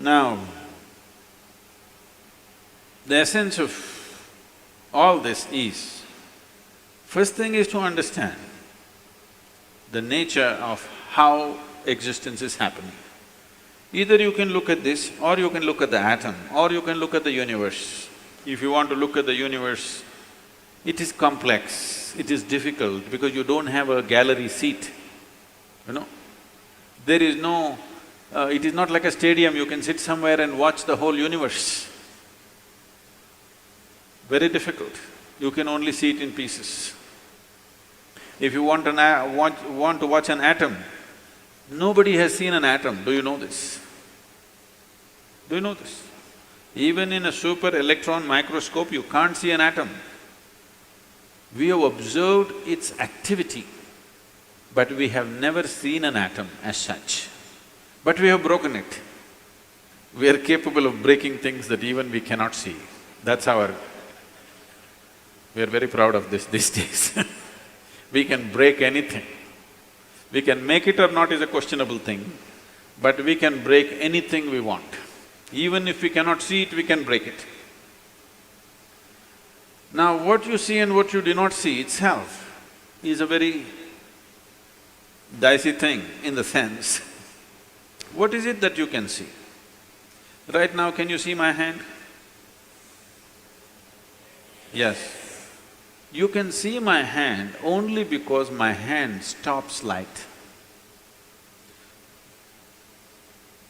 Now, the essence of all this is, first thing is to understand the nature of how existence is happening. Either you can look at this, or you can look at the atom, or you can look at the universe. If you want to look at the universe, it is complex, it is difficult because you don't have a gallery seat, you know. There is no… it is not like a stadium, you can sit somewhere and watch the whole universe. Very difficult, you can only see it in pieces. If you want to watch an atom, nobody has seen an atom, do you know this? Do you know this? Even in a super electron microscope, you can't see an atom. We have observed its activity, but we have never seen an atom as such. But we have broken it. We are capable of breaking things that even we cannot see. That's our… we are very proud of this these days. We can break anything. We can make it or not is a questionable thing, but we can break anything we want. Even if we cannot see it, we can break it. Now, what you see and what you do not see itself is a very dicey thing in the sense, what is it that you can see? Right now, can you see my hand? Yes. You can see my hand only because my hand stops light.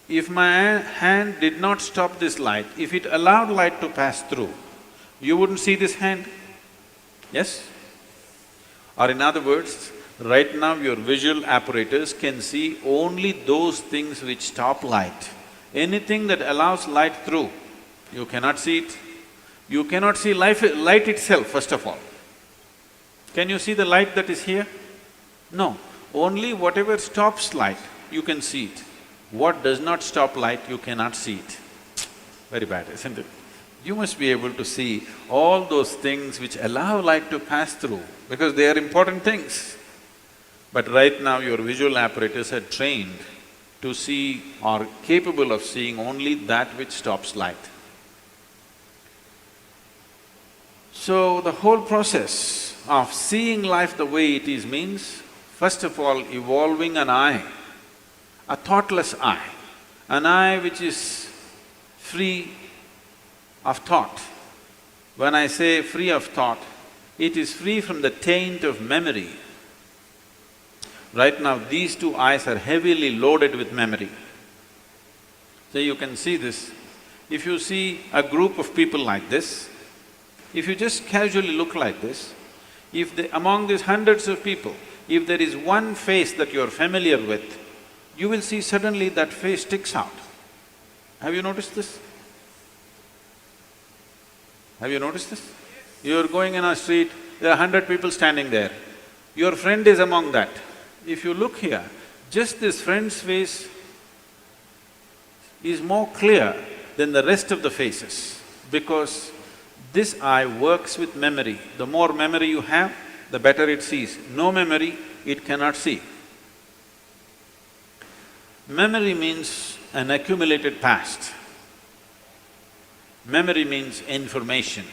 If my hand did not stop this light, if it allowed light to pass through, you wouldn't see this hand, yes? Or in other words, right now your visual apparatus can see only those things which stop light. Anything that allows light through, you cannot see it. You cannot see light itself, first of all. Can you see the light that is here? No, only whatever stops light, you can see it. What does not stop light, you cannot see it. Very bad, isn't it? You must be able to see all those things which allow light to pass through, because they are important things. But right now your visual apparatus are trained to see or capable of seeing only that which stops light. So the whole process of seeing life the way it is means, first of all, evolving an eye, a thoughtless eye, an eye which is free of thought. When I say free of thought, it is free from the taint of memory. Right now, these two eyes are heavily loaded with memory. So you can see this. If you see a group of people like this, if you just casually look like this, among these hundreds of people, if there is one face that you're familiar with, you will see suddenly that face sticks out. Have you noticed this? Have you noticed this? You're going in a street, there are 100 people standing there. Your friend is among that. If you look here, just this friend's face is more clear than the rest of the faces, because this eye works with memory. The more memory you have, the better it sees. No memory, it cannot see. Memory means an accumulated past. Memory means information.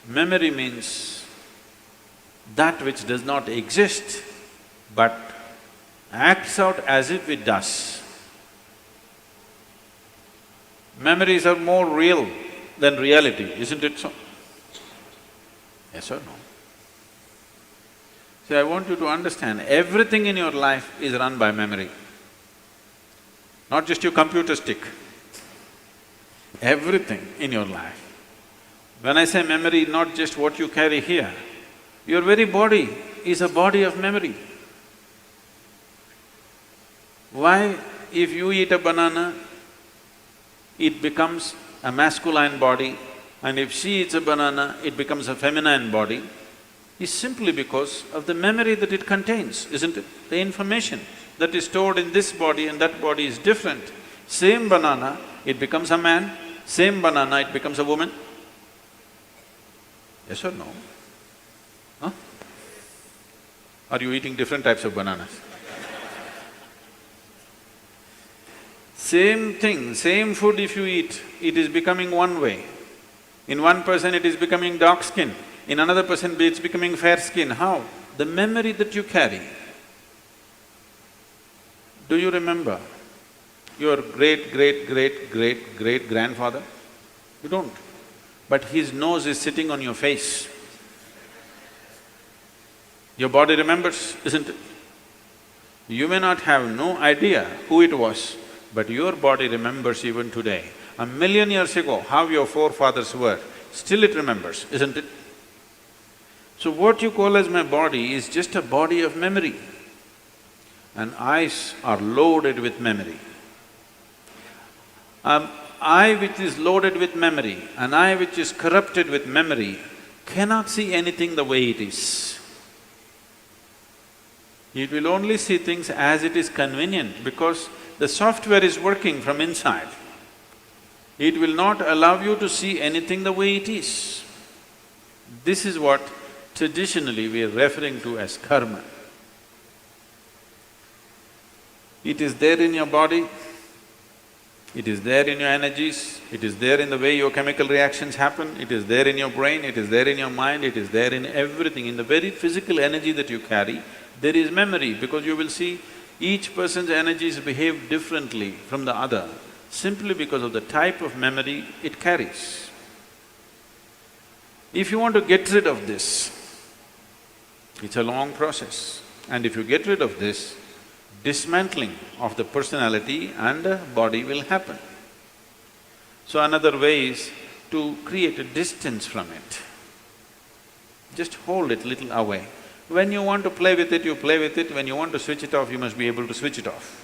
Memory means that which does not exist but acts out as if it does. Memories are more real than reality, isn't it so? Yes or no? See, I want you to understand, everything in your life is run by memory. Not just your computer stick, everything in your life. When I say memory, not just what you carry here, your very body is a body of memory. Why? If you eat a banana, it becomes a masculine body, and if she eats a banana, it becomes a feminine body, is simply because of the memory that it contains, isn't it? The information that is stored in this body and that body is different. Same banana, it becomes a man, same banana, it becomes a woman. Yes or no? Huh? Are you eating different types of bananas? Same thing, same food if you eat, it is becoming one way. In one person it is becoming dark skin, in another person it's becoming fair skin. How? The memory that you carry. Do you remember your great-great-great-great-great-grandfather? You don't. But his nose is sitting on your face. Your body remembers, isn't it? You may not have no idea who it was, but your body remembers even today. 1,000,000 years ago, how your forefathers were, still it remembers, isn't it? So what you call as my body is just a body of memory. And eyes are loaded with memory. Eye which is loaded with memory, an eye which is corrupted with memory, cannot see anything the way it is. It will only see things as it is convenient because the software is working from inside. It will not allow you to see anything the way it is. This is what traditionally we are referring to as karma. It is there in your body, it is there in your energies, it is there in the way your chemical reactions happen, it is there in your brain, it is there in your mind, it is there in everything. In the very physical energy that you carry, there is memory, because you will see each person's energies behave differently from the other, simply because of the type of memory it carries. If you want to get rid of this, it's a long process, and if you get rid of this, dismantling of the personality and the body will happen. So another way is to create a distance from it. Just hold it little away. When you want to play with it, you play with it. When you want to switch it off, you must be able to switch it off.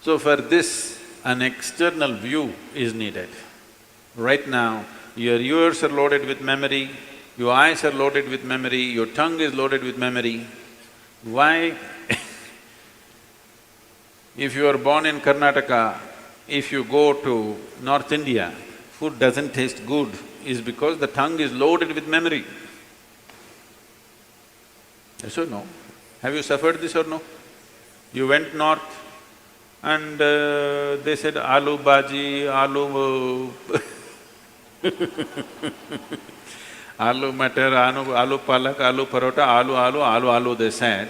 So for this, an external view is needed. Right now, your ears are loaded with memory, your eyes are loaded with memory, your tongue is loaded with memory. Why? If you are born in Karnataka, if you go to North India, food doesn't taste good, is because the tongue is loaded with memory. Yes or no? Have you suffered this or no? You went north and they said aloo bhaji, aloo aloo matar, aloo palak, aloo parota, aloo, they said.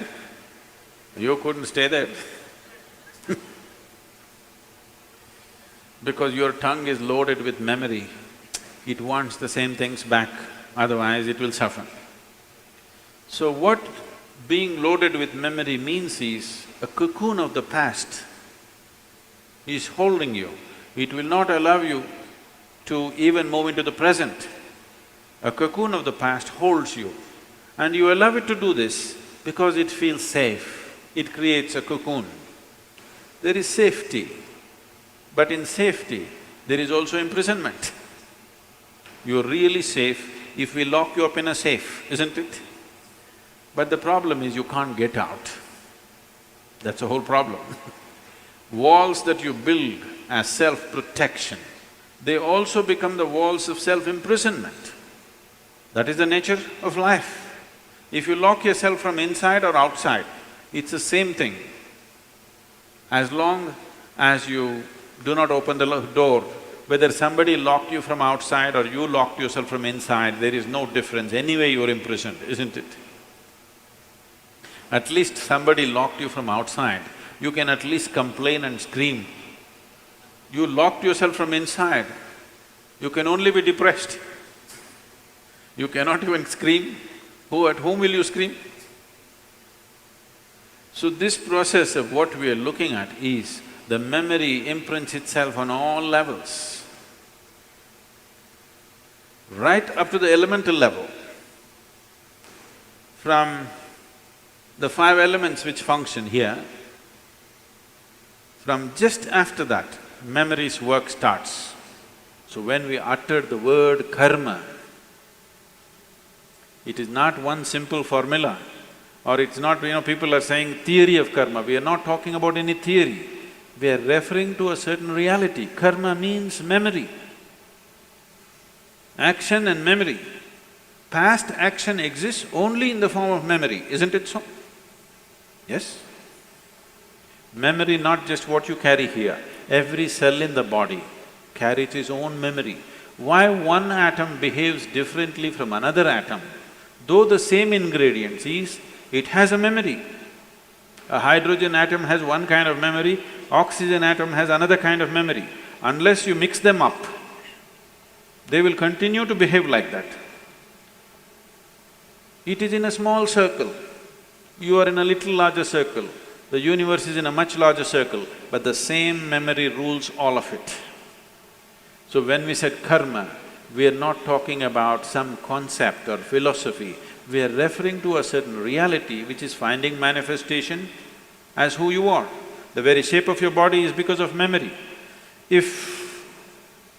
You couldn't stay there because your tongue is loaded with memory. It wants the same things back, otherwise it will suffer. So what being loaded with memory means is a cocoon of the past is holding you. It will not allow you to even move into the present. A cocoon of the past holds you, and you allow it to do this because it feels safe. It creates a cocoon. There is safety, but in safety, there is also imprisonment. You're really safe if we lock you up in a safe, isn't it? But the problem is you can't get out. That's the whole problem. Walls that you build as self-protection, they also become the walls of self-imprisonment. That is the nature of life. If you lock yourself from inside or outside, it's the same thing. As long as you do not open the door, whether somebody locked you from outside or you locked yourself from inside, there is no difference. Anyway you're imprisoned, isn't it? At least somebody locked you from outside, you can at least complain and scream. You locked yourself from inside, you can only be depressed. You cannot even scream. At whom will you scream? So this process of what we are looking at is the memory imprints itself on all levels, right up to the elemental level. From the 5 elements which function here, from just after that, memory's work starts. So when we utter the word karma, it is not one simple formula, or it's not, people are saying theory of karma. We are not talking about any theory. We are referring to a certain reality. Karma means memory, action and memory. Past action exists only in the form of memory, isn't it so? Yes? Memory, not just what you carry here, every cell in the body carries its own memory. Why one atom behaves differently from another atom, though the same ingredients is, it has a memory. A hydrogen atom has one kind of memory, oxygen atom has another kind of memory. Unless you mix them up, they will continue to behave like that. It is in a small circle, you are in a little larger circle, the universe is in a much larger circle, but the same memory rules all of it. So when we said karma, we are not talking about some concept or philosophy, we are referring to a certain reality which is finding manifestation as who you are. The very shape of your body is because of memory. If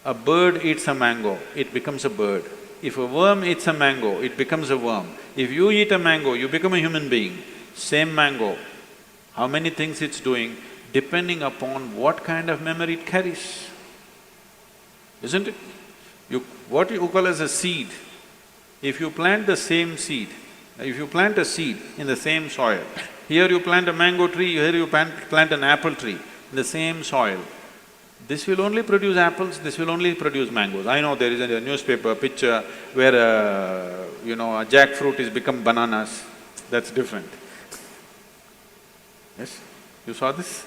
a bird eats a mango, it becomes a bird. If a worm eats a mango, it becomes a worm. If you eat a mango, you become a human being. Same mango, how many things it's doing, depending upon what kind of memory it carries, isn't it? What you call as a seed, if you plant the same seed, if you plant a seed in the same soil, here you plant a mango tree, here you plant an apple tree in the same soil, this will only produce apples, this will only produce mangoes. I know there is a newspaper picture where a jackfruit is become bananas, that's different. Yes? You saw this?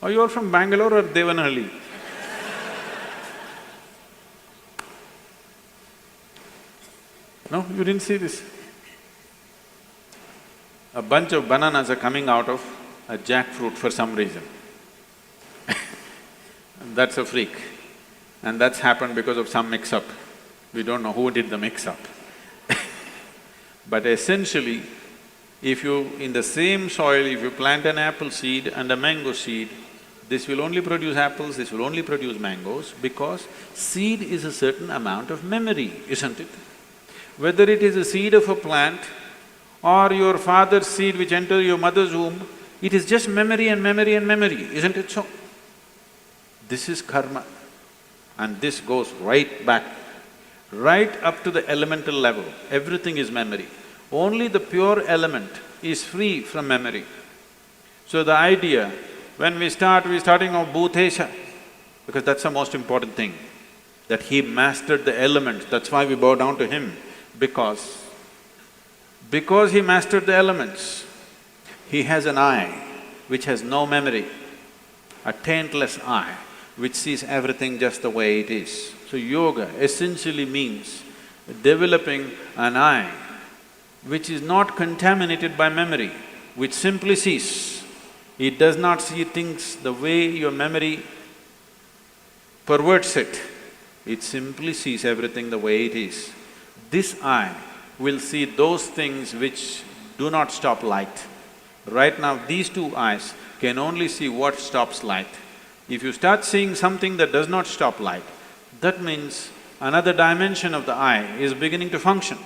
Or you are from Bangalore or Devanahalli? No, you didn't see this? A bunch of bananas are coming out of a jackfruit for some reason. That's a freak. And that's happened because of some mix-up. We don't know who did the mix-up. But essentially, if you… in the same soil, if you plant an apple seed and a mango seed, this will only produce apples, this will only produce mangoes, because seed is a certain amount of memory, isn't it? Whether it is a seed of a plant or your father's seed which entered your mother's womb, it is just memory and memory and memory, isn't it so? This is karma, and this goes right back, right up to the elemental level, everything is memory. Only the pure element is free from memory. So the idea, when we're starting off Bhutesha, because that's the most important thing, that he mastered the elements, that's why we bow down to him, because he mastered the elements, he has an eye which has no memory, a taintless eye which sees everything just the way it is. So yoga essentially means developing an eye which is not contaminated by memory, which simply sees. It does not see things the way your memory perverts it, it simply sees everything the way it is. This eye will see those things which do not stop light. Right now, these two eyes can only see what stops light. If you start seeing something that does not stop light, that means another dimension of the eye is beginning to function.